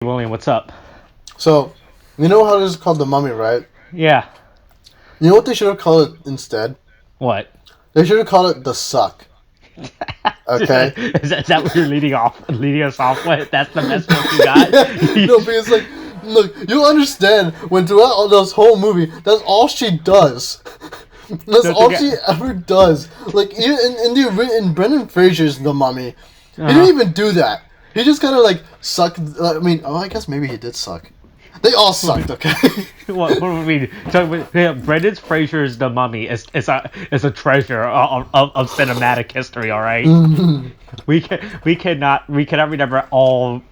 William, what's up? So, you know how this is called The Mummy, right? Yeah. You know what they should have called it instead? What? They should have called it The Suck. Okay? Is that what you're leading us off with? That's the best one you got? No, because look, you'll understand when throughout this whole movie, that's all she does. That's all she ever does. Like, even in Brendan Fraser's The Mummy, he didn't even do that. He just kind of like sucked. I mean, I guess maybe he did suck. They all sucked, okay? What do we mean? Brendan Fraser's The Mummy is a treasure of cinematic history. All right, we cannot remember all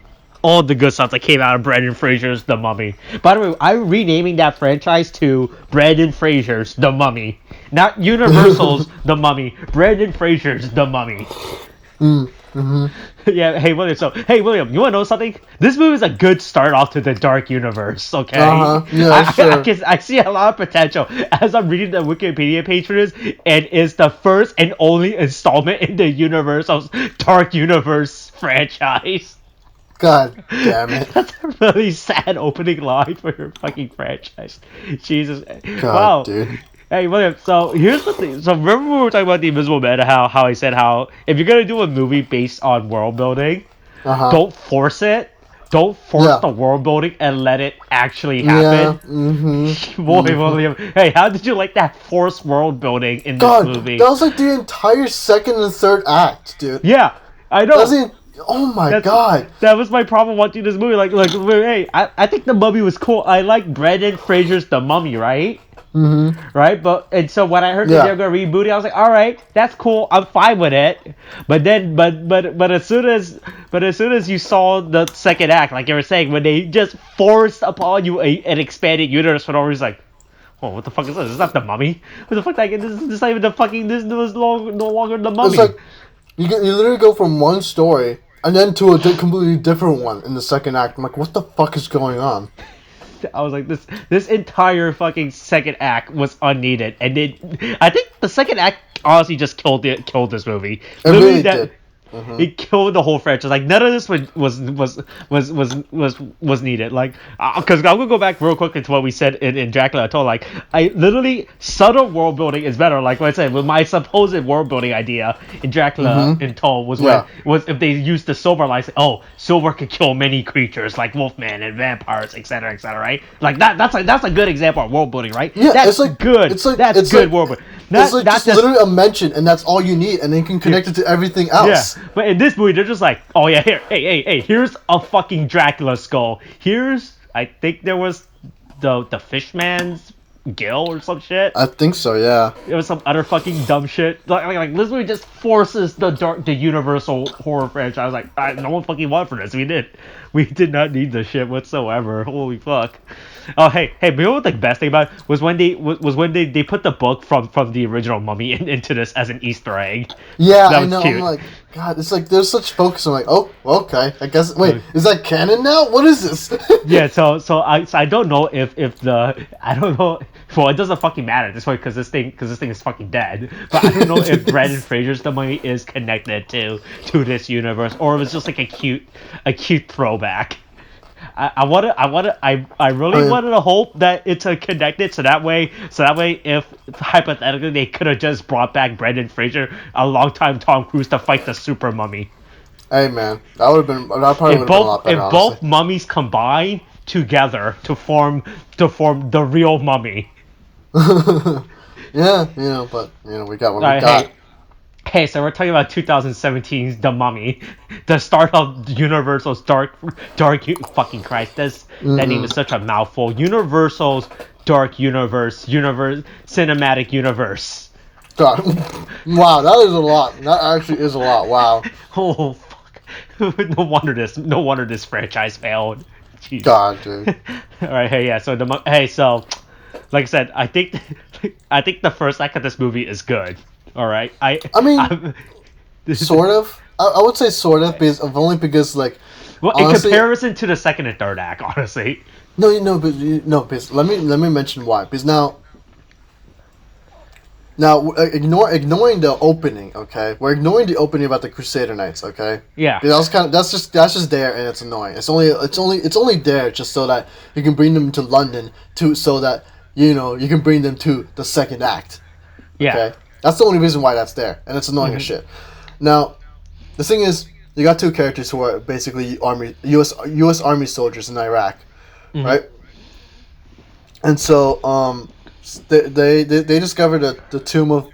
the good stuff that came out of Brendan Fraser's The Mummy. By the way, I'm renaming that franchise to Brendan Fraser's The Mummy, not Universal's The Mummy. Brendan Fraser's The Mummy. Mm-hmm. Yeah, hey William, you wanna know something? This movie is a good start off to the dark universe, okay? Yeah, sure. I see a lot of potential as I'm reading the Wikipedia page for this, and it's the first and only installment in the Universal's Dark Universe franchise. God damn it. That's a really sad opening line for your fucking franchise. Jesus. God, wow. dude. Hey, William, so here's the thing. So remember when we were talking about The Invisible Man, how I said how if you're going to do a movie based on world building, don't force it. Don't force the world building and let it actually happen. Yeah. William, hey, how did you like that forced world building in this movie? That was like the entire second and third act, dude. Yeah, I know. Oh my god. That was my problem watching this movie. Like, hey, I think The Mummy was cool. I like Brendan Fraser's The Mummy, right? Mm-hmm. Right, and so when I heard that they were gonna reboot it, I was like, all right, that's cool. I'm fine with it. But then, but as soon as you saw the second act, like you were saying, when they just forced upon you an expanded universe for no reason, like, oh, what the fuck is this? It's not The Mummy. What the fuck? This is not even the fucking. This was no longer The Mummy. It's like you literally go from one story and then to a completely different one in the second act. I'm like, what the fuck is going on? I was like, this entire fucking second act was unneeded, and I think the second act honestly just killed this movie. It really did. It killed the whole franchise. Like none of this was needed. Like, because I'm gonna go back real quickly to what we said in Dracula Untold. Like, I literally subtle world building is better. Like what I said with my supposed world building idea in Dracula Untold was if they used the silver light. Oh, silver could kill many creatures like Wolfman and vampires, etc., right? Like that's a good example of world building, right? Yeah, that's good. That's good world building. It's like just literally a mention, and that's all you need, and then you can connect it to everything else. Yeah, but in this movie, they're just like, oh yeah, hey, here's a fucking Dracula skull. I think there was the Fishman's Gill or some shit. I think so, yeah. It was some other fucking dumb shit. Like this movie just forces the Universal horror franchise. Like, no one fucking wanted for this. We did not need this shit whatsoever. Holy fuck. Oh hey, you know what the best thing about it was when they put the book from the original Mummy into this as an Easter egg. Yeah, I know. Cute. I'm like, God, it's like there's such focus. I'm like, oh, okay. I guess. Wait, is that canon now? What is this? Yeah. So I don't know if I don't know. Well, it doesn't fucking matter at this point because this thing is fucking dead. But I don't know if Brendan Fraser's The Mummy is connected to this universe or if it's just like a cute throwback. I really wanted to hope that it's connected so that way if hypothetically they could have just brought back Brendan Fraser a long time Tom Cruise to fight the super mummy. Hey man, that probably would have been a lot better. If both mummies combine together to form the real mummy. Yeah, but we got what we got. Hey, so we're talking about 2017's The Mummy, the start of Universal's dark fucking Christ. That name is such a mouthful. Universal's dark universe, cinematic universe. God, wow, that is a lot. That actually is a lot. Wow. Oh fuck! No wonder this franchise failed. Jeez. God, dude. All right, hey, yeah. So like I said, I think the first act of this movie is good. All right, I mean, sort of. I would say sort of, because like. Well, honestly, in comparison to the second and third act, honestly. No, because let me mention why. Because now, Now, ignoring the opening, okay? We're ignoring the opening about the Crusader Knights, okay? Yeah. That's just there, and it's annoying. It's only there just so that you can bring them to London so that you can bring them to the second act. Yeah. Okay, that's the only reason why that's there, and it's annoying as shit. Now, the thing is, you got two characters who are basically U.S. Army soldiers in Iraq, right? And so, they discovered the tomb of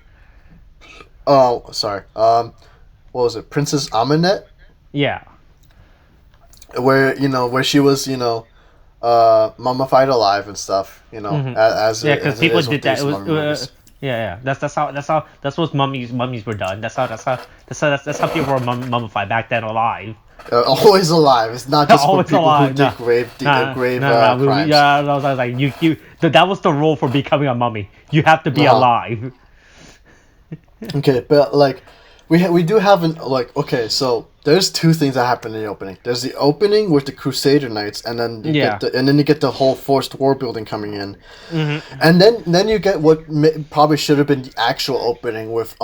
what was it, Princess Amenet, Yeah. where she was mummified alive and stuff, as Yeah, because as it people is with did that. these It was, mummy movies. yeah. That's what mummies were done. That's how people were mummified back then, alive. Always alive. It's not just for Always people alive. who did grave crimes. Yeah, I was like, that was the rule for becoming a mummy. You have to be alive. Okay, but like, we do have okay. So there's two things that happen in the opening. There's the opening with the Crusader Knights, and then you get the whole forced war building coming in, and then you get what probably should have been the actual opening with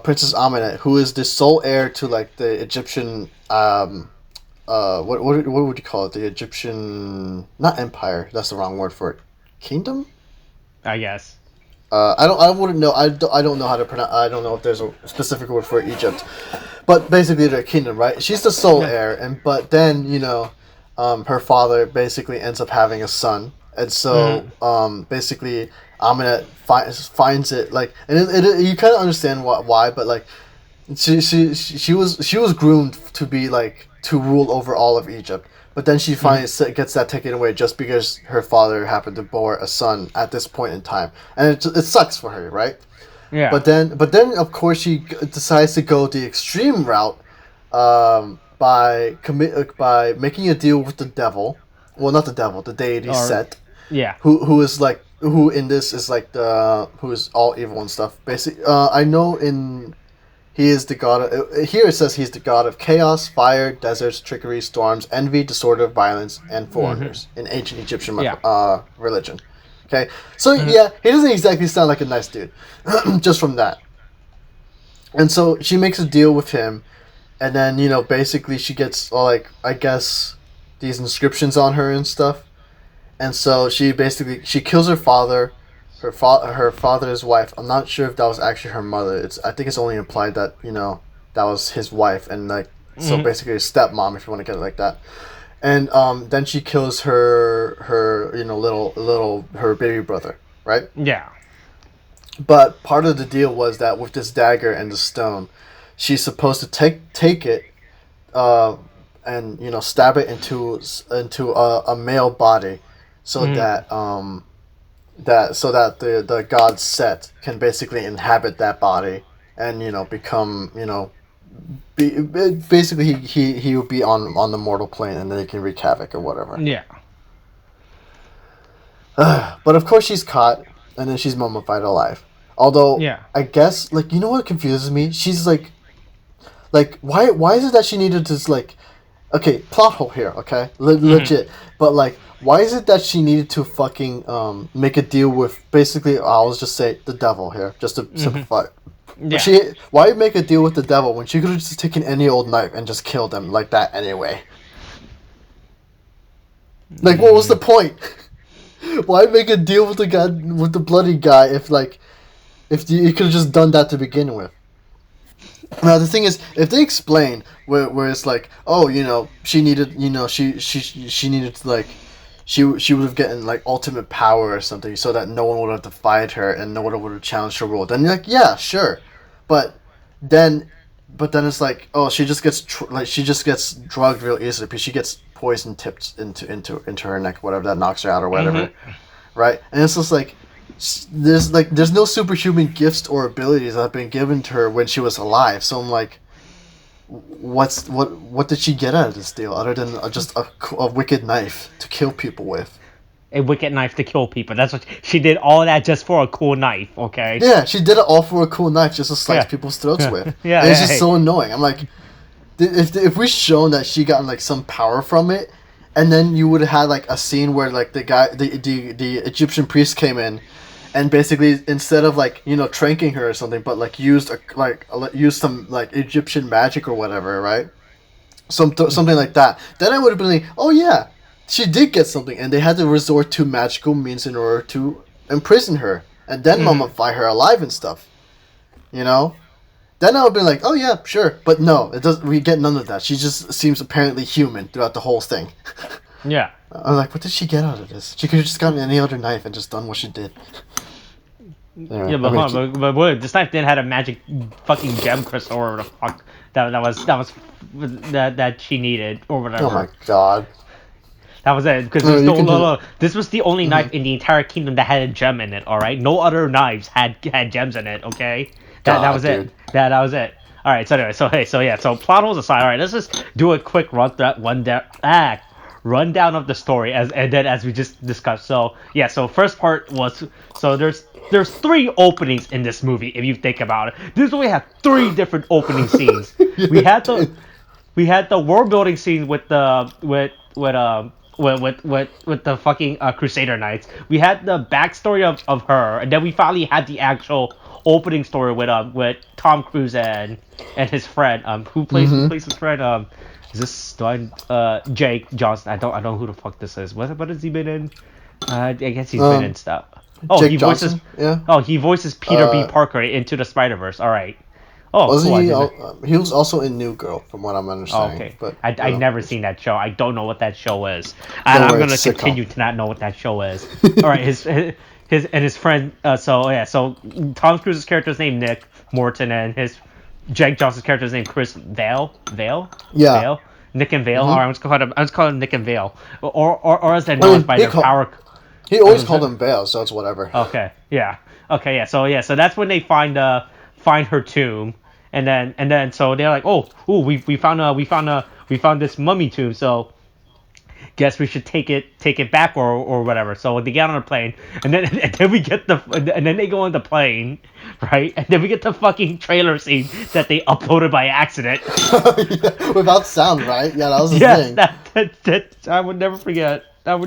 Princess Amenet, who is the sole heir to like the Egyptian what would you call it? The Egyptian, not empire. That's the wrong word for it. Kingdom, I guess. I wouldn't know. I don't know how to pronounce. I don't know if there's a specific word for Egypt, but basically their kingdom, right? She's the sole heir, but then her father basically ends up having a son, and so basically Amenet finds it like, and you kind of understand why, but like she was groomed to be like to rule over all of Egypt. But then she finally gets that taken away just because her father happened to bore a son at this point in time, and it sucks for her, right? Yeah. But then of course she decides to go the extreme route, by making a deal with the devil. Well, not the devil, the deity Set. Yeah. Who in this is like who is all evil and stuff. Basically, I know he is the god of... Here it says he's the god of chaos, fire, deserts, trickery, storms, envy, disorder, violence, and foreigners in ancient Egyptian religion. Okay? So, he doesn't exactly sound like a nice dude. Just from that. And so, she makes a deal with him, and then, basically she gets, I guess, these inscriptions on her and stuff. And so, she kills her father... Her father's wife. I'm not sure if that was actually her mother. I think it's only implied that that was his wife, and like so basically a stepmom, if you want to get it like that. And then she kills her little her baby brother, right? Yeah. But part of the deal was that with this dagger and the stone, she's supposed to take it, and stab it into a male body, so that the god Set can basically inhabit that body and become basically he would be on the mortal plane, and then he can wreak havoc or whatever. Yeah. But of course she's caught, and then she's mummified alive. Although I guess what confuses me? She's like why is it that she needed to okay, plot hole here, okay? Legit. But why is it that she needed to fucking make a deal with basically, I'll just say the devil here, just to simplify. Yeah. Why make a deal with the devil when she could have just taken any old knife and just killed him like that anyway? What was the point? Why make a deal with the bloody guy if you could have just done that to begin with? Now the thing is, if they explain where it's she needed she needed to she would have gotten ultimate power or something, so that no one would have defied her and no one would have challenged her rule, then you're yeah, sure, but then she just gets drugged real easily because she gets poison tipped into her neck, whatever, that knocks her out or whatever, right? And it's just there's no superhuman gifts or abilities that have been given to her when she was alive. So I'm like, what did she get out of this deal other than just a wicked knife to kill people with? A wicked knife to kill people. That's what she did. All that just for a cool knife. Okay. Yeah, she did it all for a cool knife, just to slice people's throats with. Yeah, and it's just so annoying. I'm like, if we shown that she got some power from it, and then you would have had a scene where the Egyptian priest came in, and basically instead of like tranking her or something, but like used some like Egyptian magic or whatever, right? Something like that. Then I would have been like, oh yeah, she did get something, and they had to resort to magical means in order to imprison her and then mummify her alive and stuff. You know. Then I would be like, oh yeah, sure, but no, it does. We get none of that. She just seems apparently human throughout the whole thing. Yeah. I'm like, what did she get out of this? She could have just gotten any other knife and just done what she did. Anyway, yeah, but hold on, but wait, this knife didn't have a magic fucking gem crystal or whatever the fuck that she needed or whatever. Oh my god. That was it, because this was the only knife in the entire kingdom that had a gem in it. All right, no other knives had gems in it. Okay. That was it. That was it. All right. So anyway, so plot holes aside. All right, let's just do a quick rundown of the story and then as we just discussed. So yeah. So first part was there's 3 openings in this movie if you think about it. This movie had 3 different opening scenes. We had the world building scene with the fucking Crusader Knights. We had the backstory of her, and then we finally had the actual opening story with Tom Cruise and his friend who plays his friend is this Jake Johnson. I don't know who the fuck this is. What has he been in? I guess he's been in stuff. Oh, Jake he voices Johnson? Yeah. Oh, he voices Peter B. Parker into the Spider-Verse. All right. Oh, cool. He was also in New Girl, from what I'm understanding. Okay, but I've never seen that show. I don't know what that show is, and I'm gonna continue to not know what that show is. All right, his friend. So Tom Cruise's character is named Nick Morton, and his Jake Johnson's character is named Chris Vale. Yeah. Vale? Nick and Vale. I'm just calling him Nick and Vale, or as they're known by their power. He always called him Vale, so it's whatever. Okay. Yeah. Okay. Yeah. So that's when they find her tomb. And then so they're like, oh, we found this mummy tomb, so guess we should take it back or whatever. So they get on a plane, and then they go on the plane, right? And then we get the fucking trailer scene that they uploaded by accident. Yeah, without sound, right? Yeah, that was the thing. That I would never forget. I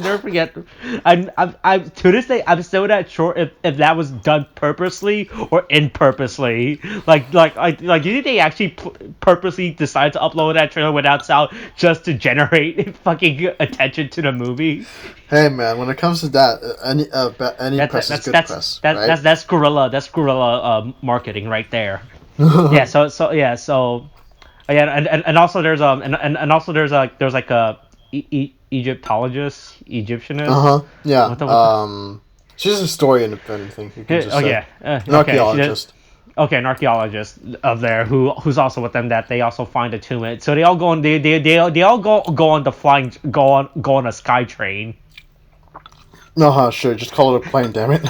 to this day I'm still not sure if that was done purposely or impurposely. Like do you think they actually purposely decided to upload that trailer without sound just to generate fucking attention to the movie? Hey man, when it comes to that, any press is good press. Right? That's guerrilla marketing right there. Yeah. So and also there's like a Egyptologist. Yeah. She's a historian, if anything. You can just say. An archaeologist. Okay, an archaeologist of there who's also with them. That they also find a tomb. So they all go on. They all go on the flying go on a sky train. No, sure. Just call it a plane, damn it.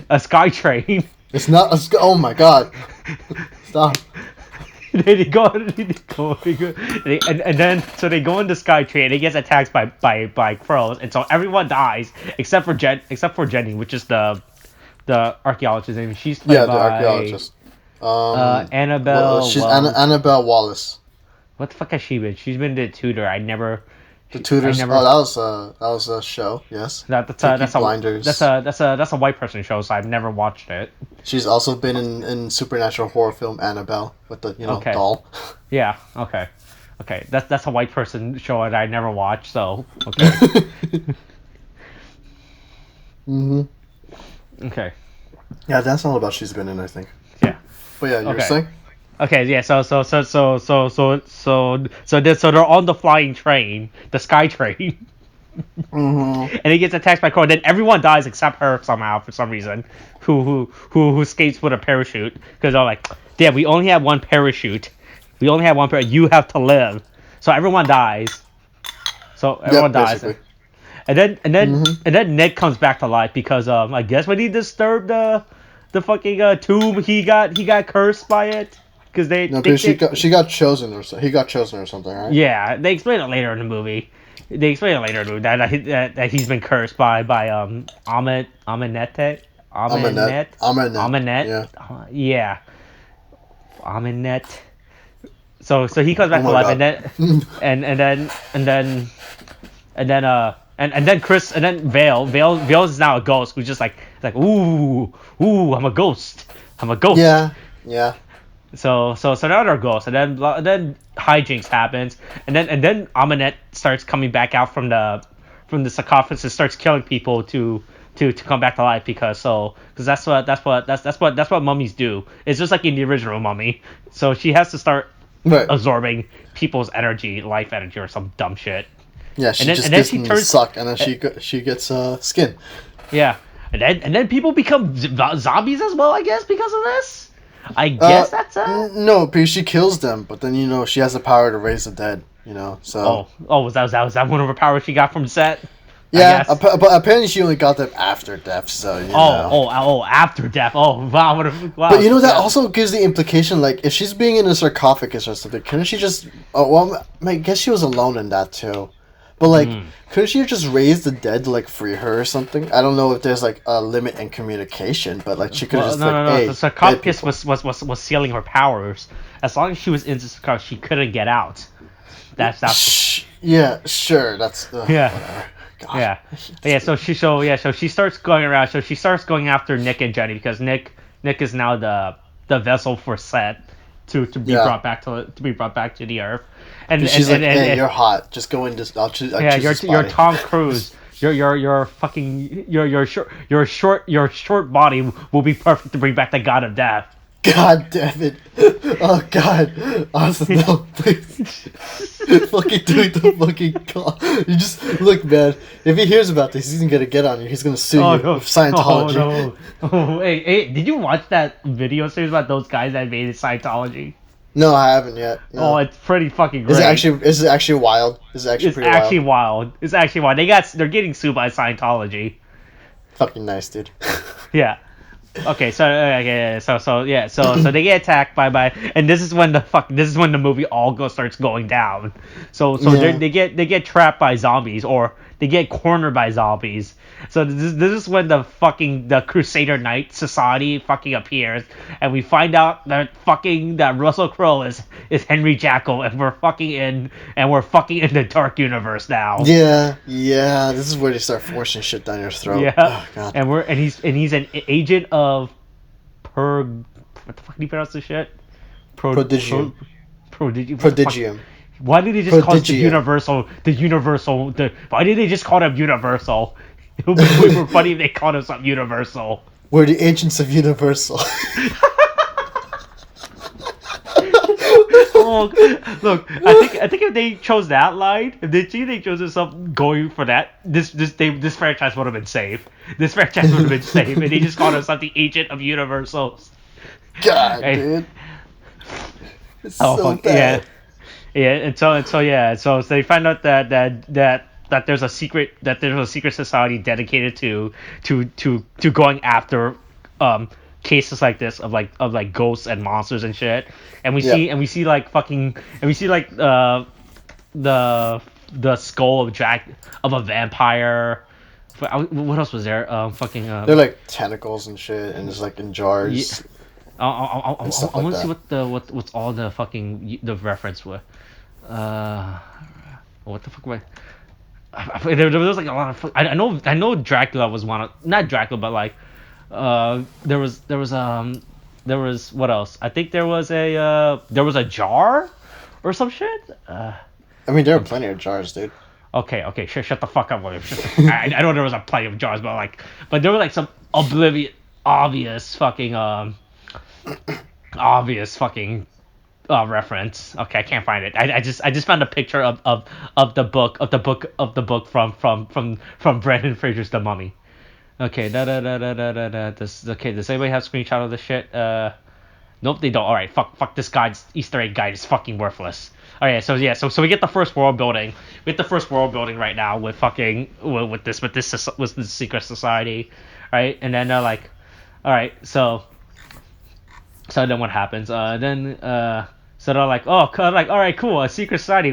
A sky train. It's not a sky. Oh my god. Stop. They go and then so they go in the sky train and it gets attacked by crows, and so everyone dies except for Jenny, which is the archaeologist's name. She's played the archaeologist. Annabelle. She's Annabelle Wallace. What the fuck has she been? She's been the tutor. The Tutors. That was a show. Yes. That's a white person show, so I've never watched it. She's also been in supernatural horror film Annabelle with the doll. Yeah. Okay. That's a white person show that I never watched. So okay. Mhm. Okay. Yeah, that's all about she's been in, I think. Yeah. But yeah, you were saying. Okay, yeah, so they're on the flying train, the sky train, and it gets attacked by crow. Then everyone dies except her somehow for some reason, who escapes with a parachute because they're like, damn, we only have one parachute, you have to live, so everyone dies. Basically. And then Nick comes back to life because I guess when he disturbed the fucking tomb, he got cursed by it. Because she got chosen or so. He got chosen or something, right? Yeah, they explain it later in the movie. That he's been cursed by Amenet. Yeah. Amenet. So he comes back to life, and then Chris, and then Vale is now a ghost who's just like It's like, ooh, I'm a ghost. I'm a ghost. Yeah. So now they're ghosts, and then hijinks happens, and then Aminette starts coming back out from the sarcophagus and starts killing people to come back to life because that's what mummies do. It's just like in the original Mummy. So she has to start absorbing people's energy, life energy, or some dumb shit. Yeah, she gets them to suck, and then she gets skin. Yeah, and then people become zombies as well, I guess, because of this. I guess that's it. No, because she kills them, but then she has the power to raise the dead. So. Was that one of her powers she got from Set? Yeah, but apparently she only got them after death. So after death. Oh wow, wow. But that also gives the implication, like, if she's being in a sarcophagus or something, couldn't she just? I guess she was alone in that too. But like, couldn't she just raise the dead to like free her or something? I don't know if there's like a limit in communication, but like she could just The sarcophagus was sealing her powers. As long as she was in the sarcophagus, she couldn't get out. That's yeah, sure. That's yeah. God. Yeah. So she starts going around. So she starts going after Nick and Jenny because Nick is now the vessel for Set to be brought back to the Earth. And she's like, "Hey, you're hot. Just go in. I'll choose. You're Tom Cruise. Your fucking your short body will be perfect to bring back the God of Death." God damn it! Oh God! Austin, no, please. Fucking doing the fucking call. You just look, man. If he hears about this, he's gonna get on you. He's gonna sue you with Scientology. Hey, did you watch that video series about those guys that made Scientology? No, I haven't yet. No. Oh, it's pretty fucking great. Is it actually wild? It's actually wild. It's actually wild. They're getting sued by Scientology. Fucking nice, dude. Yeah. Okay, so they get attacked by and this is when the movie all starts going down. So they get trapped by zombies, or they get cornered by zombies. So this is when the Crusader Knight Society fucking appears, and we find out that Russell Crowe is Henry Jackal, and we're fucking in the dark universe now. Yeah. This is where they start forcing shit down your throat. Yeah. Oh, God. And he's an agent of what the fuck do you pronounce this shit? Prodigium. Prodigium. Why did they just call it the Universal? Why did they just call them Universal? It would be way more funny if they called him something Universal. We're the agents of Universal. Look, I think if they chose that line, if they chose themselves going for that, this franchise would have been safe. This franchise would have been safe, and they just called himself the agent of Universal. God, dude. It's so bad. Yeah, and so they find out that there's a secret society dedicated to going after cases like this of ghosts and monsters and shit. And we see the skull of a vampire. What else was there? They're like tentacles and shit, and it's like in jars. Yeah. I want to see what's all the fucking the reference with. What the fuck? There was like a lot of. I know Dracula was one of, not Dracula, but like there was what else? I think there was a jar or some shit. I mean, there are plenty of jars, dude. Okay, shut the fuck up, William. I know there was a plenty of jars, but there were like some obvious fucking reference. Okay, I can't find it. I just found a picture of the book from Brendan Fraser's The Mummy. Okay, does anybody have a screenshot of this shit? Nope, they don't. All right, fuck this guy's Easter egg guide is fucking worthless. All right, so we get the first world building. We get the first world building right now with the secret society, right? And then they're like, all right, so then what happens? So they're like, all right, cool, a secret society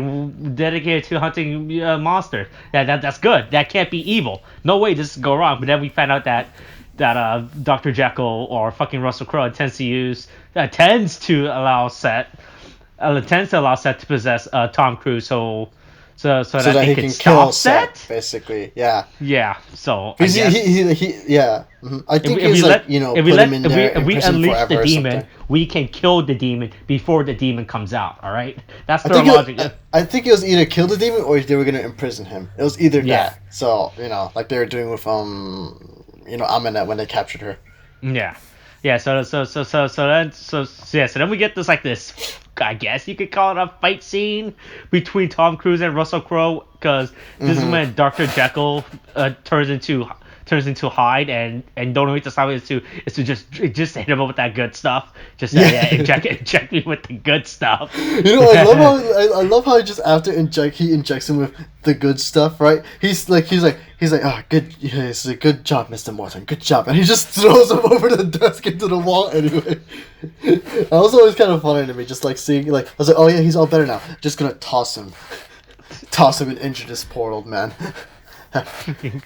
dedicated to hunting monsters. That's good. That can't be evil. No way this could go wrong. But then we find out that Dr. Jekyll or fucking Russell Crowe tends to allow Seth to possess Tom Cruise. So so that that he they can could kill stop Seth, basically. Yeah. Yeah, so I He's, guess yeah. Mhm. I think if he's we like, let put him in there if in we prison unleash the forever or demon, something. we can kill the demon before the demon comes out. All right, that's I their think logic. I think it was either kill the demon or they were gonna imprison him. It was either Yeah. that. So like they were doing with Aminette when they captured her. Yeah, yeah. So then we get this. I guess you could call it a fight scene between Tom Cruise and Russell Crowe, because this is when Dr. Jekyll turns into Hyde, and the only way to stop it is to just hit him up with that good stuff. Just inject me with the good stuff. I love how just after he injects him with the good stuff, right? He's like, good, it's a good job, Mr. Morton, good job, and he just throws him over the desk into the wall anyway. That was always kind of funny to me, just like seeing, like, I was like, oh yeah, he's all better now. Just gonna toss him and injure this poor old man.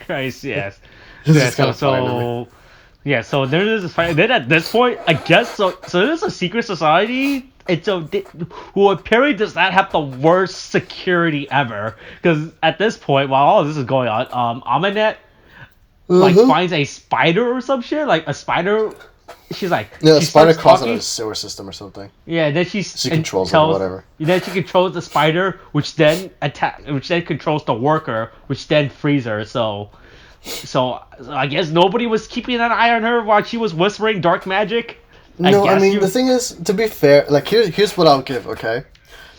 Christ, yes. So So there's this fight. Then at this point, I guess so there's a secret society, and who apparently does not have the worst security ever. Because at this point, while all of this is going on, Aminette finds a spider or some shit, like a spider. She's like, yeah, she spider starts crawls talking. out of a sewer system or something. Yeah, then she controls it or whatever. Then she controls the spider, which then controls the worker, which then frees her. So I guess nobody was keeping an eye on her while she was whispering dark magic. The thing is, to be fair, like here's what I'll give. Okay,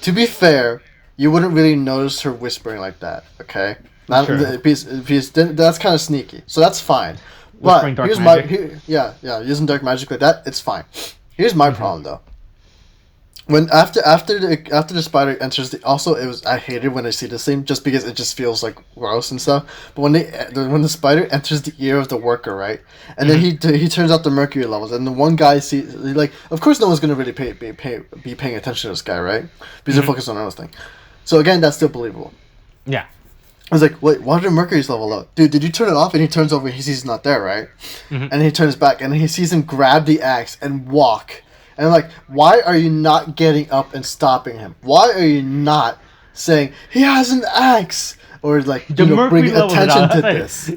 to be fair, you wouldn't really notice her whispering like that. Okay, because that's kind of sneaky. So that's fine. But here's using dark magic like that, it's fine. Here's my problem though. When after the spider enters I hated when I see this thing, just because it just feels like gross and stuff. But when the spider enters the ear of the worker, right, and then he turns out the mercury levels, and the one guy sees, like, of course no one's gonna really be paying attention to this guy, right, because they're focused on another thing. So again, that's still believable. Yeah. I was like, wait, why did Mercury's level up? Dude, did you turn it off? And he turns over, he sees he's not there, right? And he turns back, and he sees him grab the axe and walk. And I'm like, why are you not getting up and stopping him? Why are you not saying, he has an axe? Or like, bring attention to this.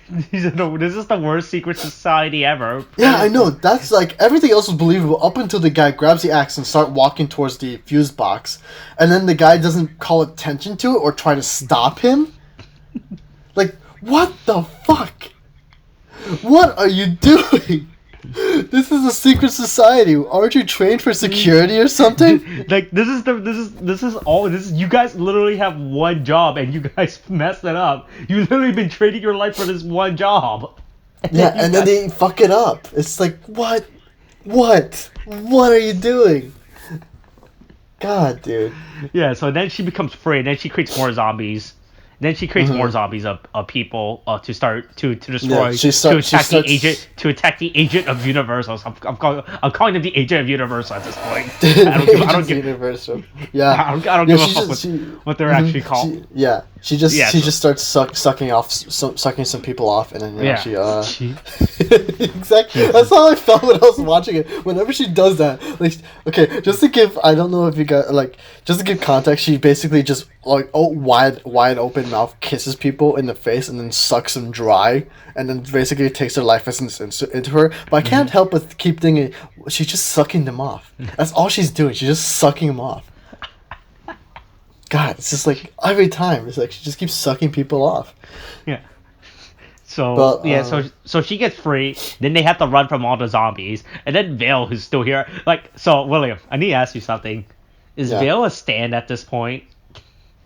This is the worst secret society ever. Yeah, I know. That's like, everything else was believable up until the guy grabs the axe and start walking towards the fuse box. And then the guy doesn't call attention to it or try to stop him. Like, what the fuck? What are you doing? This is a secret society. Aren't you trained for security or something? Like, you guys literally have one job and you guys messed it up. You've literally been trading your life for this one job. Yeah, and then they fuck it up. It's like, what? What are you doing? God, dude. Yeah, so then she becomes free, and then she creates more zombies. Then she creates more zombies of people to start to destroy to attack the agent of Universal. So I'm calling him the agent of Universal at this point. I don't give Universal. Yeah, I don't give a fuck what they're actually called. She just starts sucking some people off, and then she exactly. That's how I felt when I was watching it. Whenever she does that, like, okay, just to give context, she basically just like wide open mouth kisses people in the face and then sucks them dry, and then basically takes their life essence into her. But I can't help but keep thinking she's just sucking them off. That's all she's doing. She's just sucking them off. God, it's just like every time it's like she just keeps sucking people off. Yeah. So she gets free. Then they have to run from all the zombies, and then Vale, who's still here. Like, so William, I need to ask you something. Is Vale a stand at this point?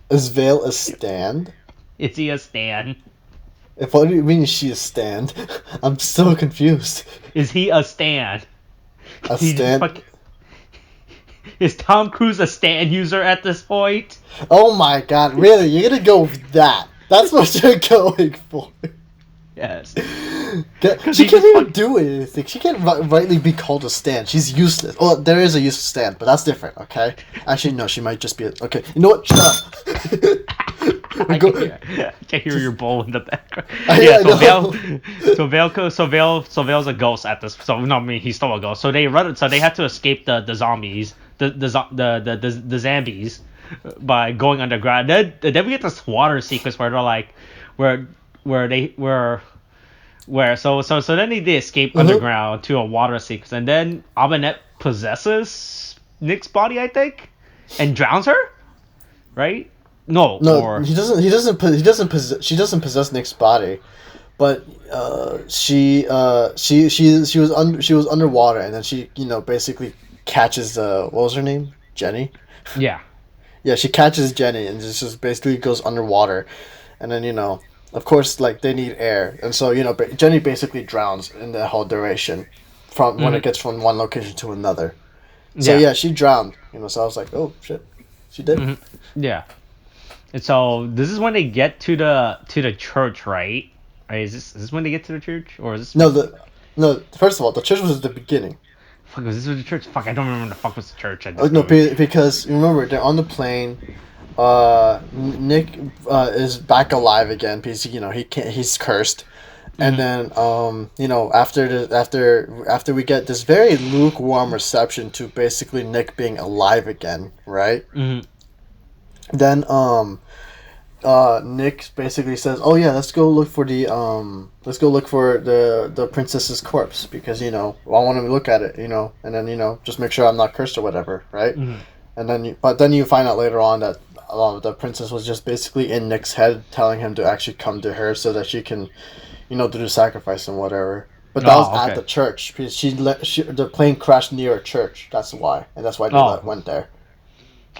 Is Vale a stand? Is he a stand? What do you mean is she a stand? I'm so confused. Is he a stand? A stand? Is Tom Cruise a stand user at this point? Oh my god, really? You're gonna go with that? That's what you're going for? Yes. She can't even do anything. She can't rightly be called a stand. She's useless. Oh, there is a useless stand, but that's different, okay? Actually, no, she might just be okay. You know what? Shut up. I can hear your bowl in the background. So Vale's a ghost at this. So no, I mean, he's still a ghost. So they have to escape the zombies, the zombies. by going underground. Then we get this water sequence where they're like, where they where so then they escape underground to a water sequence, and then Aminette possesses Nick's body, I think, and drowns her, right? No, or he doesn't. She doesn't possess Nick's body, but she was underwater, and then she basically catches what was her name, Jenny. Yeah. Yeah, she catches Jenny and just basically goes underwater, and then of course, like, they need air, and so Jenny basically drowns in the whole duration from when it gets from one location to another. So yeah, she drowned. So I was like, oh shit, she did. Yeah. And so this is when they get to the church, right? Is this when they get to the church, or is this? No. First of all, the church was at the beginning. Fuck, was this the church? Fuck, I don't remember when the fuck was the church. No, because remember they're on the plane. Nick is back alive again because he's cursed, and then after we get this very lukewarm reception to basically Nick being alive again, right? Then Nick basically says, "Oh yeah, let's go look for the princess's corpse because I want to look at it, and then just make sure I'm not cursed or whatever, right?" And then but then you find out later on that the princess was just basically in Nick's head, telling him to actually come to her so that she can, do the sacrifice and whatever. But that was at the church because the plane crashed near a church. That's why, and that's why they went there.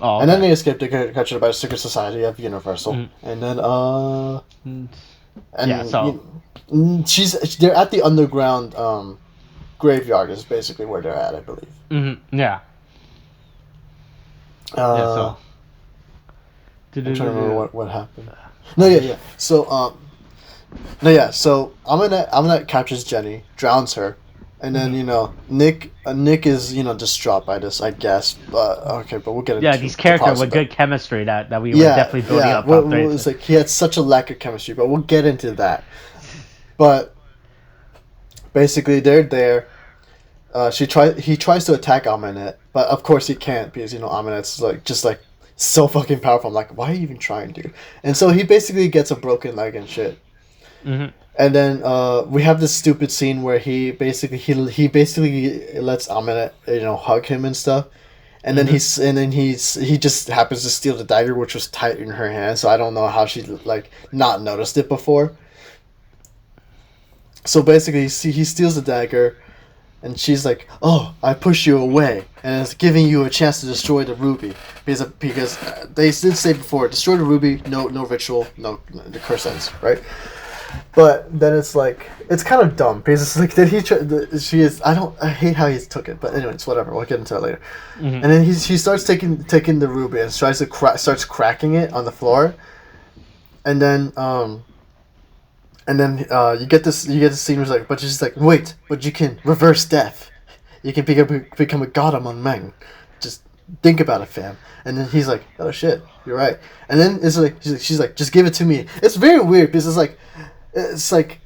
Oh, okay. And then they escaped. They got captured by the secret society of Universal, and then they're at the underground graveyard. Is basically where they're at, I believe. Yeah. I'm trying to remember what happened. So Aminette captures Jenny, drowns her, and then Nick is distraught by this, I guess. But we'll get into these characters with good chemistry that we were definitely building up. It's like he had such a lack of chemistry, but we'll get into that. But basically, they're there. He tries to attack Aminette, but of course he can't because Aminette's just so fucking powerful. I'm like, why are you even trying to? And so he basically gets a broken leg and shit. And then we have this stupid scene where he basically lets Aminette hug him and stuff, and then he just happens to steal the dagger, which was tight in her hand. So I don't know how she not noticed it before. So basically, he steals the dagger. And she's like, "Oh, I pushed you away, and it's giving you a chance to destroy the ruby because they did say before, destroy the ruby, no ritual, no the curse ends, right?" But then it's kind of dumb because it's like, did he? I hate how he took it, but anyway, it's whatever. We'll get into it later. And then he starts taking the ruby and tries to starts cracking it on the floor, and then you get this scene where it's like, but she's like, wait, but you can reverse death. You can become a god among men. Just think about it, fam. And then he's like, oh shit, you're right. And then it's like she's like, just give it to me. It's very weird because it's like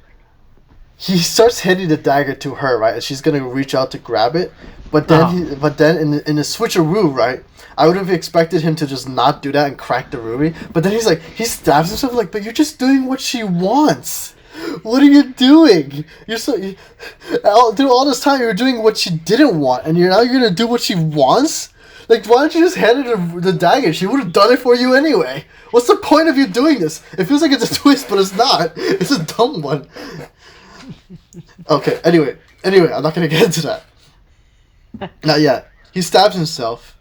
he starts hitting the dagger to her, right? And she's gonna reach out to grab it, but then in the switcheroo, right? I would have expected him to just not do that and crack the ruby, but then he stabs himself like, but you're just doing what she wants. What are you doing? Through all this time, you're doing what she didn't want, and you're gonna do what she wants? Like, why don't you just hand her the dagger? She would have done it for you anyway. What's the point of you doing this? It feels like it's a twist, but it's not. It's a dumb one. Okay, anyway, I'm not gonna get into that. Not yet. He stabs himself,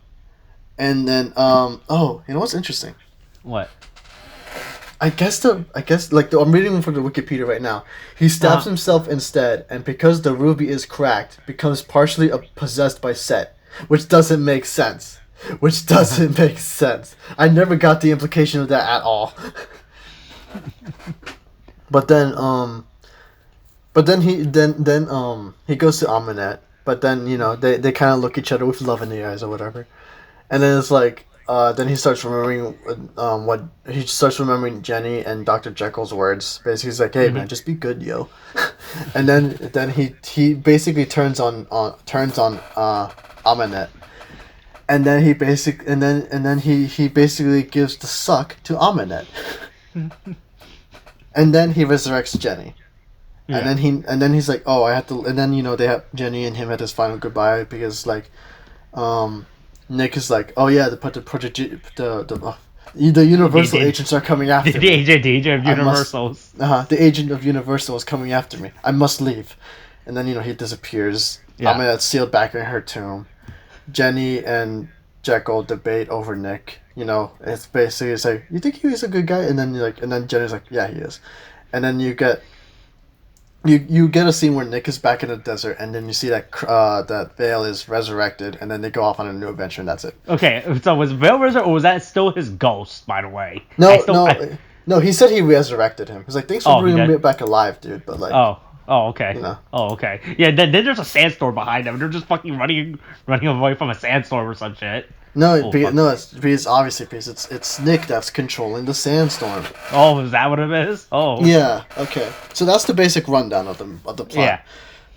and then, you know what's interesting? What? I'm reading from the Wikipedia right now. He stabs himself instead, and because the ruby is cracked, becomes partially possessed by Set, which doesn't make sense. I never got the implication of that at all. But then he goes to Aminette, but then they kind of look each other with love in the eyes or whatever, and then it's like. Then he starts remembering Jenny and Dr. Jekyll's words. Basically, he's like, "Hey man, just be good, yo." And then he basically turns on Aminette, And then he basically gives the suck to Aminet. And then he resurrects Jenny. Yeah. And then he's like, oh, I have to. And then they have Jenny and him at his final goodbye because like, Nick is like, oh yeah, the Universal agents are coming after me. The agent of Universals. The agent of Universal is coming after me. I must leave. And then he disappears. Yeah. Aminet's sealed back in her tomb. Jenny and Jekyll debate over Nick. It's basically like, you think he was a good guy? And then Jenny's like, yeah, he is. And then you get a scene where Nick is back in the desert, and then you see that that Vale is resurrected, and then they go off on a new adventure, and that's it. Okay, so was Vale resurrected, or was that still his ghost? By the way, no. He said he resurrected him. He's like, thanks for bringing me back alive, dude. But like, oh, okay. Oh, okay. Yeah, then there's a sandstorm behind them. They're just fucking running away from a sandstorm or some shit. It's obviously because it's Nick that's controlling the sandstorm. Oh, is that what it is? Oh. Yeah. Okay. So that's the basic rundown of the plot. Yeah.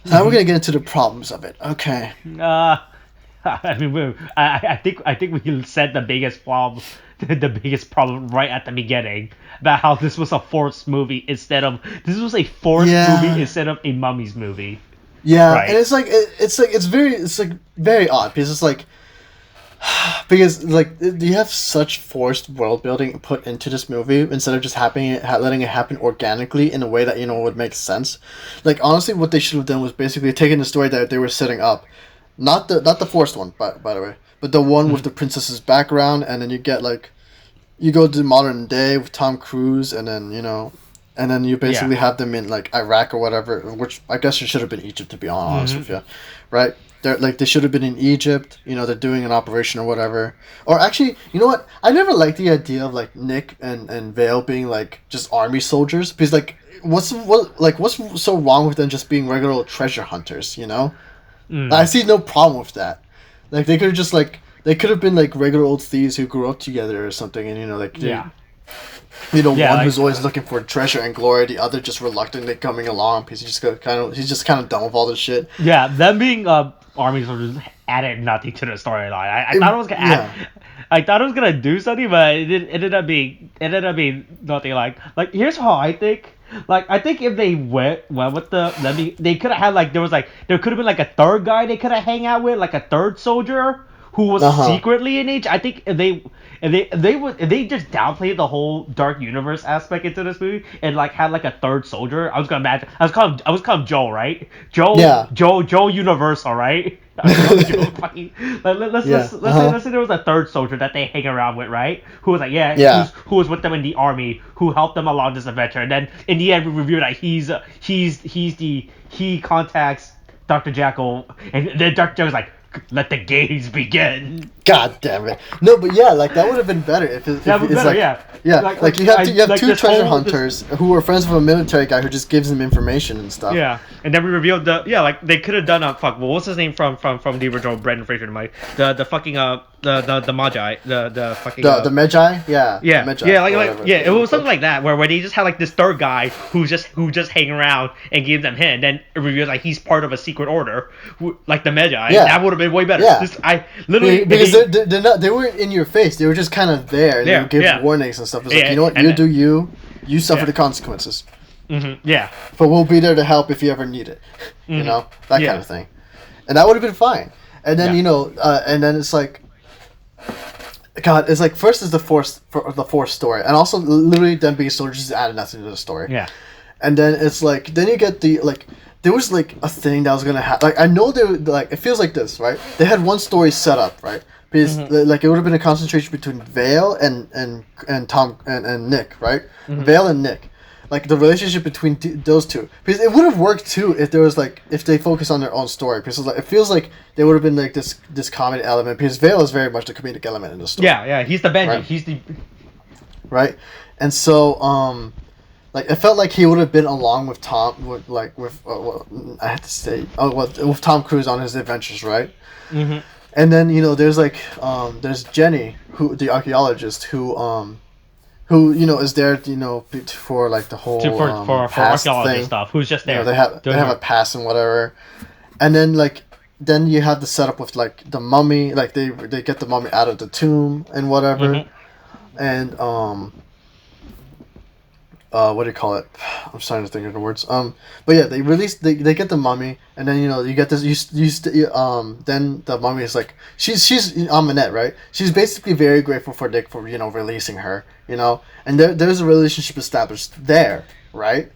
Now we're gonna get into the problems of it. Okay. I mean, I think we can set the biggest problem right at the beginning about how this was a forced movie instead of a Mummies movie. Yeah, right. And it's very odd because it's like. Because you have such forced world building put into this movie instead of just letting it happen organically in a way that would make sense. Like honestly, what they should have done was basically taken the story that they were setting up, not the forced one by the way, but the one with the princess's background, and then you go to modern day with Tom Cruise, and then and then you basically have them in like Iraq or whatever, which I guess it should have been Egypt to be honest with you, right? They should have been in Egypt, they're doing an operation or whatever. Or actually, you know what? I never liked the idea of like Nick and Vale being like just army soldiers, because like what's so wrong with them just being regular old treasure hunters, I see no problem with that. Like they could have been like regular old thieves who grew up together or something, and one who's always looking for treasure and glory, the other just reluctantly coming along because he's just kind of done with all this shit. Yeah, them being army soldiers added nothing to the storyline. I thought it was gonna I thought it was gonna do something, but it ended up being nothing. Like here's how I think. Like I think if they went with they could have had there could have been like a third guy they could have hang out with, like a third soldier who was secretly in H. I think if they just downplayed the whole dark universe aspect into this movie and like had like a third soldier, I was calling him Joe, right? Joe Universal, right? Let's say there was a third soldier that they hang around with, right? Who was like who was with them in the army, who helped them along this adventure, and then in the end we reveal that he contacts Dr. Jekyll, and then Dr. Jekyll's like, let the games begin. God damn it! No, but yeah, like that would have been better if it's like, yeah. Like you have two treasure hunters who are friends with a military guy who just gives them information and stuff. Yeah, and then we revealed they could have done what's his name from the original Brendan Fraser movie, the fucking the Magi, the fucking the Magi, yeah, Magi, it was something like that where they just had like this third guy who just hang around and give them hint, and then it reveals like he's part of a secret order, like the Magi. Yeah. That would have been way better. Yeah, because they weren't in your face. They were just kind of there. They would give warnings and stuff. It's like, you know what, you suffer the consequences. Mm-hmm. Yeah. But we'll be there to help if you ever need it. Mm-hmm. That kind of thing. And that would have been fine. And then and then it's like, God, it's like first is the forced story, and also literally them being soldiers just added nothing to the story. Yeah. And then it's like you get the like. There was like a thing that was gonna happen. Like I know they were, like, it feels like this, right? They had one story set up, right? Because like it would have been a concentration between Vale and Tom and Nick, right? Mm-hmm. Vale and Nick, like the relationship between those two. Because it would have worked too if there was like if they focused on their own story. Because it feels like there would have been like this comedy element. Because Vale is very much the comedic element in the story. Yeah, he's the Benji. Right? He's the right, and so like it felt like he would have been along with Tom, with I have to say, with Tom Cruise on his adventures, right? Mm-hmm. And then there's Jenny, who the archaeologist, who is there for like the whole for past archaeology thing. stuff. Who's just there? They have a pass and whatever, and then like then you have the setup with like the mummy, like they get the mummy out of the tomb and whatever, and what do you call it? I'm starting to think of the words. But yeah, they get the mummy, and then you get this. Then the mummy is like she's Amunet, right? She's basically very grateful for Nick for releasing her, and there's a relationship established there, right?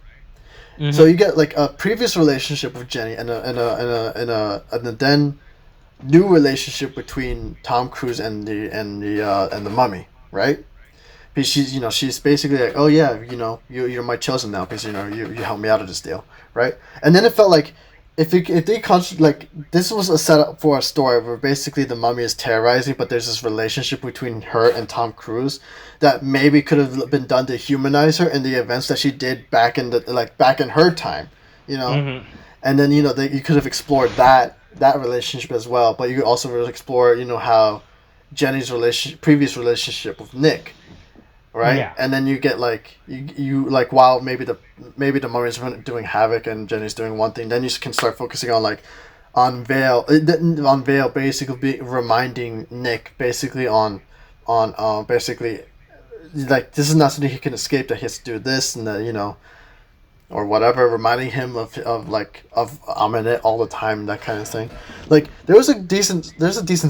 Mm-hmm. So you get like a previous relationship with Jenny and a then new relationship between Tom Cruise and the mummy, right? Because she's basically like, oh yeah, you're my chosen now because you helped me out of this deal, right? And then it felt like if they like this was a setup for a story where basically the mummy is terrorizing, but there's this relationship between her and Tom Cruise that maybe could have been done to humanize her in the events that she did back in her time, Mm-hmm. And then you could have explored that relationship as well, but you could also explore how Jenny's previous relationship with Nick. Right, yeah. And then you get like you like while maybe the mummy's doing havoc and Jenny's doing one thing, then you can start focusing on Vale basically reminding Nick basically on basically like this is not something he can escape, that he has to do this and that or whatever, reminding him of Aminet all the time, that kind of thing. Like there's a decent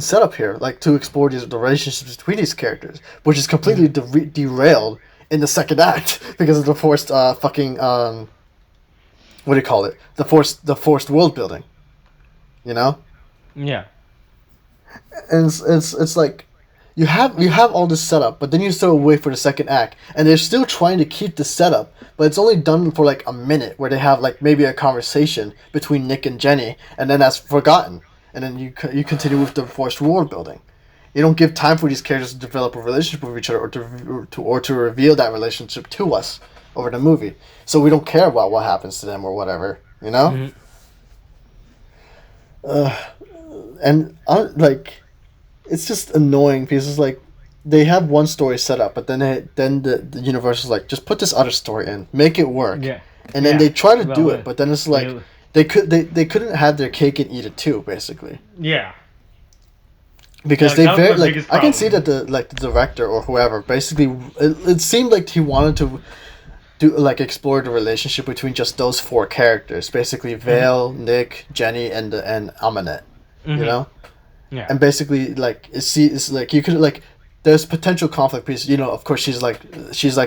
setup here, like to explore the relationships between these characters, which is completely derailed in the second act because of the forced fucking what do you call it? The forced world building. Yeah. And it's like you have all this setup, but then you still wait for the second act, and they're still trying to keep the setup, but it's only done for like a minute where they have like maybe a conversation between Nick and Jenny, and then that's forgotten, and then you continue with the forced world building. You don't give time for these characters to develop a relationship with each other, or to reveal that relationship to us over the movie, so we don't care about what happens to them or whatever, Mm-hmm. And like. It's just annoying because it's like they have one story set up, but then the universe is like, just put this other story in, make it work. Yeah. And then they try to do it, but then it's like they couldn't have their cake and eat it too, basically. Yeah. Because I can see that the director or whoever basically it seemed like he wanted to do explore the relationship between just those four characters, basically Vale, mm-hmm. Nick, Jenny, and Aminet. Mm-hmm. Yeah. And basically, it's like you could there's potential conflict because of course she's like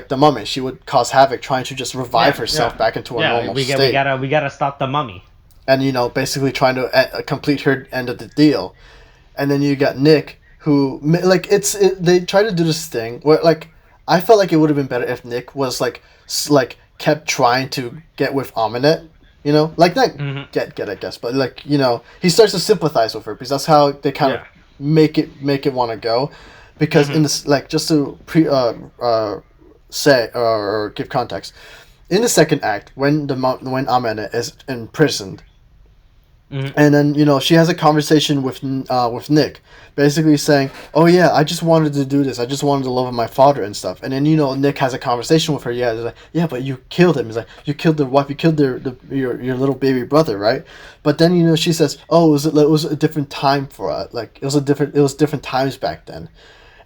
the mummy. She would cause havoc trying to just revive herself back into a normal state. We gotta stop the mummy. And basically trying to complete her end of the deal, and then you got Nick who they try to do this thing where I felt like it would have been better if Nick was kept trying to get with Aminet. Mm-hmm. get I guess, but he starts to sympathize with her because that's how they kind of make it want to go, because mm-hmm. in this just to say or give context, in the second act when Amanda is imprisoned, mm-hmm. and then she has a conversation with Nick, basically saying, oh yeah, I just wanted to do this, I just wanted the love of my father and stuff, and then Nick has a conversation with her, but you killed him. He's like, you killed their wife, you killed your little baby brother, right? But then she says, oh, it was a different time for us, it was different times back then.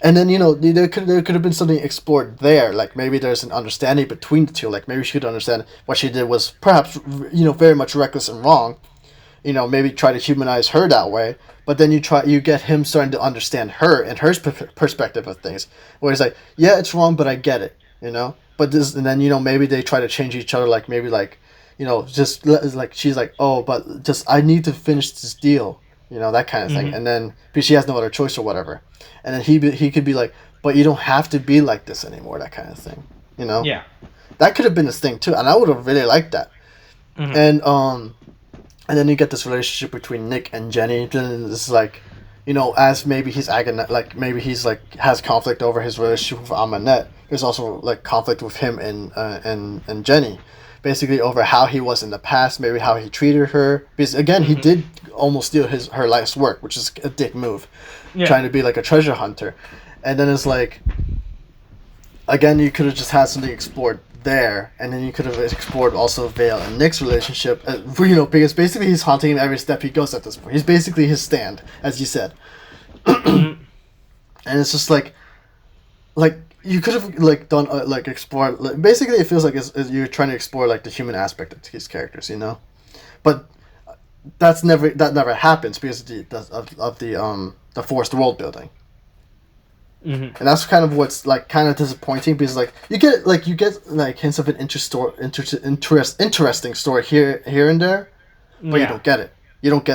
And then there could have been something explored there, maybe there's an understanding between the two, maybe she could understand what she did was perhaps very much reckless and wrong, maybe try to humanize her that way. But then you get him starting to understand her and her perspective of things, where he's like, yeah, it's wrong, but I get it, But this, and then maybe they try to change each other, just she's like, oh, but just I need to finish this deal, that kind of thing. Mm-hmm. And then because she has no other choice or whatever, and then he could be like, but you don't have to be like this anymore, that kind of thing, Yeah. That could have been his thing too, and I would have really liked that. Mm-hmm. And then you get this relationship between Nick and Jenny. Then it's as maybe he's maybe he's has conflict over his relationship with Aminet. There's also conflict with him and Jenny, basically over how he was in the past, maybe how he treated her. Because again, mm-hmm. he did almost steal her life's work, which is a dick move, trying to be a treasure hunter. And then it's again, you could have just had something explored there, and then you could have explored also Vale and Nick's relationship. Because basically he's haunting him every step he goes at this point. He's basically his stand, as you said. And it's just like you could have done explore. Basically, it feels like you're trying to explore the human aspect of these characters, but that never happens because of the forced world building. And that's kind of what's kind of disappointing, because you get hints of an interesting story here and there, but you don't get it. You don't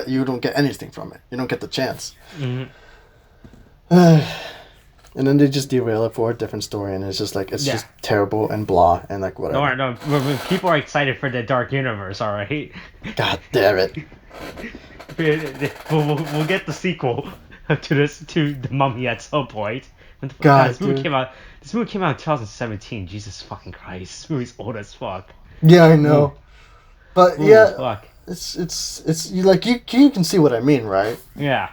get anything from it. You don't get the chance. And then they just derail it for a different story, and it's just just terrible and blah and whatever. No, people are excited for the Dark Universe, all right? God damn it! We'll get the sequel to The Mummy at some point. God, this movie came out in 2017. Jesus fucking Christ, this movie's old as fuck. Yeah, I know. But fuck. It's you can see what I mean, right? Yeah.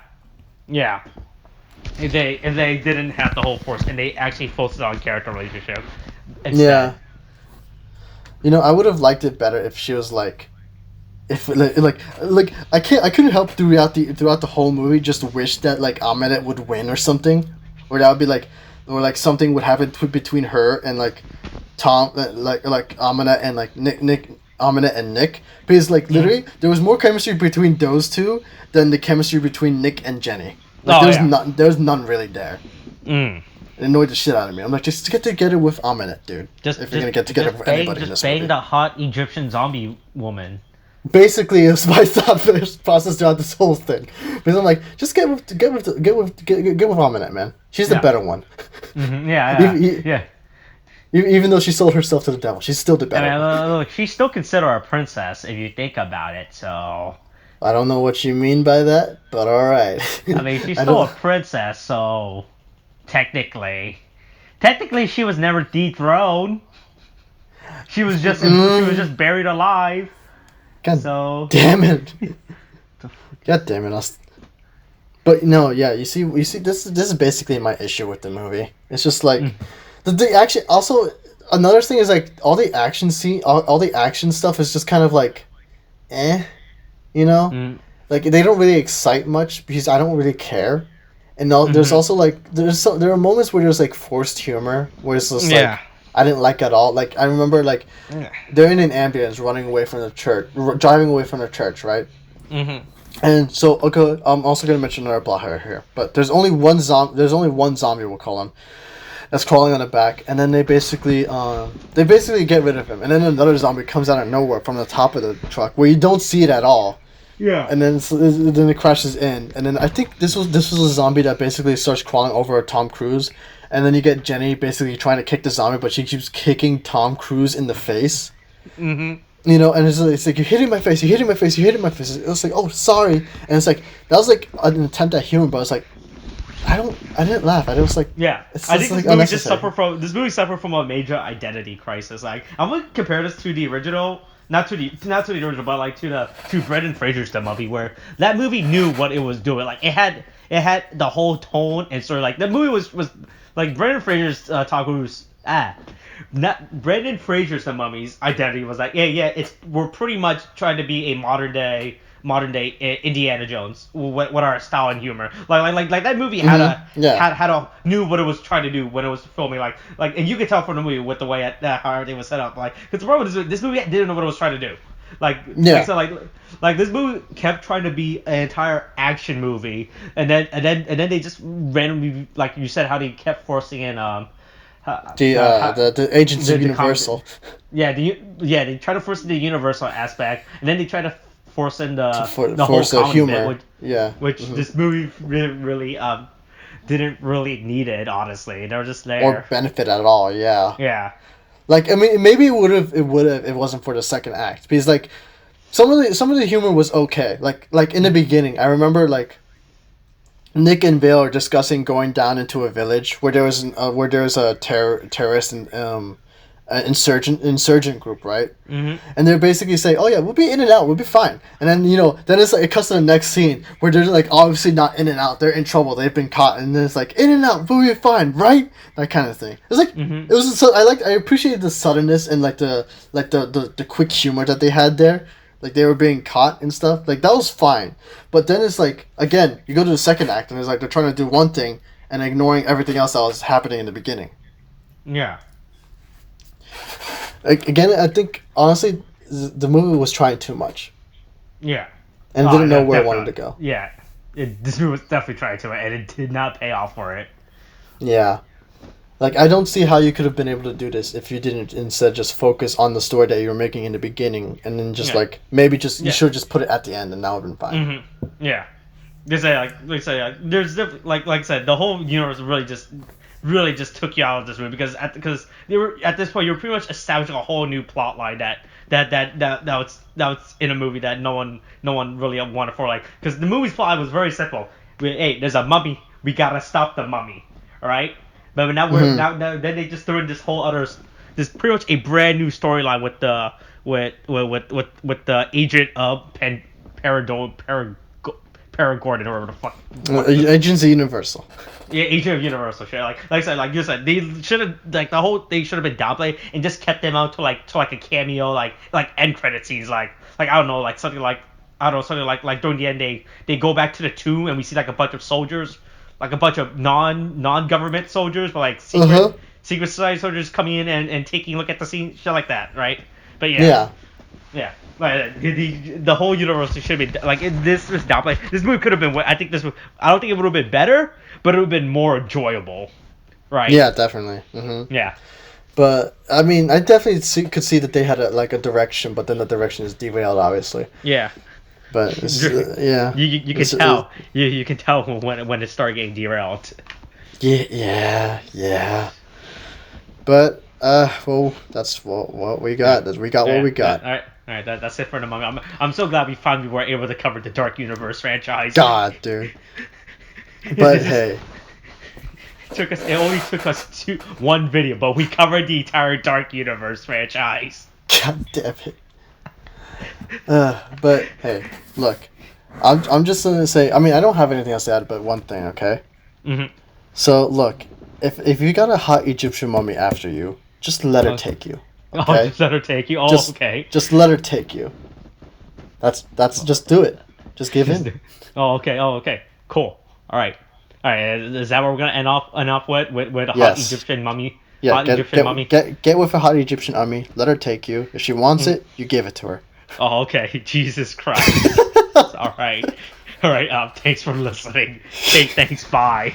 If they didn't have the whole force and they actually focused on character relationship instead. Yeah. I would have liked it better if she was I couldn't help throughout the whole movie just wish that Aminet would win or something, or that would be or something would happen between her and Tom, Aminet and Aminet and Nick, because literally there was more chemistry between those two than the chemistry between Nick and Jenny. There's none really there. It annoyed the shit out of me. I'm just get together with Aminet, dude. If you're gonna get together with anybody in this movie. Just bang the hot Egyptian zombie woman. Basically, it was my thought process throughout this whole thing. Because I'm just get with Aminet, man. She's the better one. Yeah. Even though she sold herself to the devil, she's still the better one. Look, she's still considered a princess if you think about it. So. I don't know what you mean by that, but all right. She's still a princess, so technically she was never dethroned. She was just buried alive. God damn it! God damn it! But no, yeah. You see, this is basically my issue with the movie. It's just the action. Also, another thing is all the action all the action stuff is just kind of eh. They don't really excite much because I don't really care. And there's also there are moments where there's forced humor where it's just I didn't like at all. I remember they're in an ambulance driving away from the church, right? And so I'm also gonna mention another plot here, but there's only one zombie, we'll call him, that's crawling on the back, and then they basically get rid of him, and then another zombie comes out of nowhere from the top of the truck where you don't see it at all. Yeah. And then it crashes in, and then I think this was a zombie that basically starts crawling over Tom Cruise, and then you get Jenny basically trying to kick the zombie, but she keeps kicking Tom Cruise in the face. And it's you're hitting my face, you're hitting my face, you're hitting my face. It was oh, sorry, and it's that was an attempt at humor, but it's I didn't laugh. I was yeah. I think this movie suffered from a major identity crisis. I'm gonna compare this to the original. Not to the original, but to Brendan Fraser's The Mummy, where that movie knew what it was doing. It had the whole tone and sort of the movie was Brendan Fraser's Tom Cruise. Brendan Fraser's The Mummy's identity was we're pretty much trying to be a modern day Indiana Jones with our style and humor. That movie knew what it was trying to do when it was filming. And you could tell from the movie with the way how everything was set up. Because the problem is this movie didn't know what it was trying to do. This movie kept trying to be an entire action movie, and then they just randomly, like you said, how they kept forcing in the agents of Universal. They try to force in the Universal aspect, and then they try to force in the whole comedy humor, which this movie really didn't really need it, honestly. They were just there or benefit at all. Yeah. Maybe it would have. It wasn't for the second act, because some of the humor was okay. Like in the beginning, I remember Nick and Vale are discussing going down into a village where there was a terrorist and insurgent group, right? Mm-hmm. And they're basically saying, "Oh yeah, we'll be in and out, we'll be fine." And then then it's like it cuts to the next scene where they're like obviously not in and out, they're in trouble, they've been caught, and then it's like in and out, we'll be fine, right? That kind of thing. It's like it was so I appreciated the suddenness and like the quick humor that they had there. Like they were being caught and stuff. Like that was fine. But then it's like again, you go to the second act and it's like they're trying to do one thing and ignoring everything else that was happening in the beginning. Yeah. Again, I think honestly, the movie was trying too much. Yeah. And didn't know where it wanted to go. Yeah. This movie was definitely trying to, and it did not pay off for it. Yeah. Like, I don't see how you could have been able to do this if you didn't instead just focus on the story that you were making in the beginning, and then just maybe you should have just put it at the end, and that would have been fine. Mm-hmm. Yeah. There's there's definitely like I said, the whole universe really just took you out of this movie because they were at this point you were pretty much establishing a whole new plot line that was in a movie that no one really wanted for, like, because the movie's plot was very simple. Hey, there's a mummy, we gotta stop the mummy, all right? But now then they just threw in this whole other, this pretty much a brand new storyline with the agent of Paragordon or whatever the fuck. Agents of Universal. Yeah, Agent of Universal shit. Like I said, like you said, they should have the whole thing should have been downplayed and just kept them out to a cameo, like end credit scenes, like I don't know, like something like during the end they go back to the tomb and we see like a bunch of soldiers, like a bunch of non-government soldiers, but like secret society soldiers coming in and taking a look at the scene, shit like that, right? But yeah. Like, the whole universe should be like this was downplayed. This movie could have been. I don't think it would have been better, but it would have been more enjoyable, right? Yeah, definitely. Mm-hmm. Yeah. But I mean, I definitely could see that they had a direction, but then the direction is derailed, obviously. Yeah. But yeah, you can tell. You can tell when it started getting derailed. Yeah. But well, that's what we got. We got what we got. All right, that's it for the moment. I'm so glad we finally were able to cover the Dark Universe franchise. God, dude. But hey, it only took us one video, but we covered the entire Dark Universe franchise. God damn it. But hey, look, I'm just gonna say. I mean, I don't have anything else to add, but one thing, okay? Mm-hmm. So look, if you got a hot Egyptian mummy after you, just let her take you. Okay? Oh, just let her take you. Oh, okay. Just let her take you. That's just do it. Just give in. Oh, okay. Cool. All right. Is that what we're gonna end off with a hot Egyptian mummy? Yeah. Hot Egyptian mummy. Get with a hot Egyptian mummy. Let her take you. If she wants it, you give it to her. Oh, okay. Jesus Christ. All right. Thanks for listening. Okay, thanks. Bye.